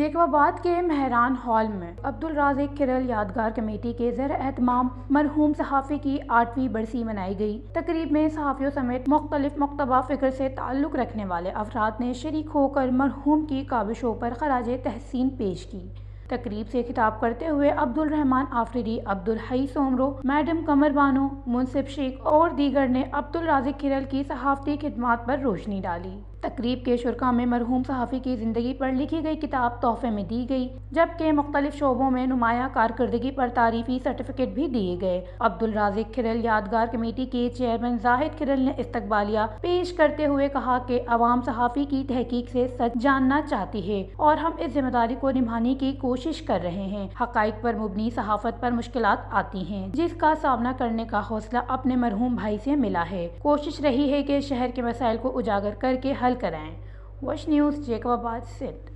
जेकबाबाद के मेहरान हॉल में अब्दुल राज़िक खिरल यादगार कमेटी के ज़ेर एहतमाम मरहूम सहाफ़ी की 8वीं बरसी मनाई गई। तकरीब में सहाफ़ियों समेत मुख्तलिफ मकतबा फ़िक्र से ताल्लुक़ रखने वाले अफराद ने शरीक होकर मरहूम की काबिशों पर खराज तहसीन पेश की। तकरीब से खिताब करते हुए अब्दुल रहमान आफरीदी, अब्दुल हई सोमरो, मैडम कमर बानो, मुंसिफ शेख और दीगर ने अब्दुल राज़िक खिरल की सहाफ़ती खिदमात पर रोशनी डाली। तकरीब के शुरा में मरहूम सहाफ़ी की ज़िंदगी पर लिखी गई किताब तोहफे में दी गई, जबकि मुख्तलिफ शोबों में नुमाया कारकर्दगी पर तारीफ़ी सर्टिफिकेट भी दिए गए। अब्दुल राज़िक खिरल यादगार कमेटी के चेयरमैन जाहिद खिरल ने इस्तकबालिया पेश करते हुए कहा कि अवाम सहाफ़ी की तहकीक से सच जानना चाहती है और हम इस जिम्मेदारी को निभाने की कोशिश कर रहे हैं। हक़ाइक़ पर मुबनी सहाफ़त पर मुश्किलात आती हैं, जिसका सामना करने का हौसला अपने मरहूम भाई से मिला है। कोशिश रही है कि शहर के मसाइल को उजागर करके हल कराएं। वश न्यूज़, जेकबाबाद, सिंध।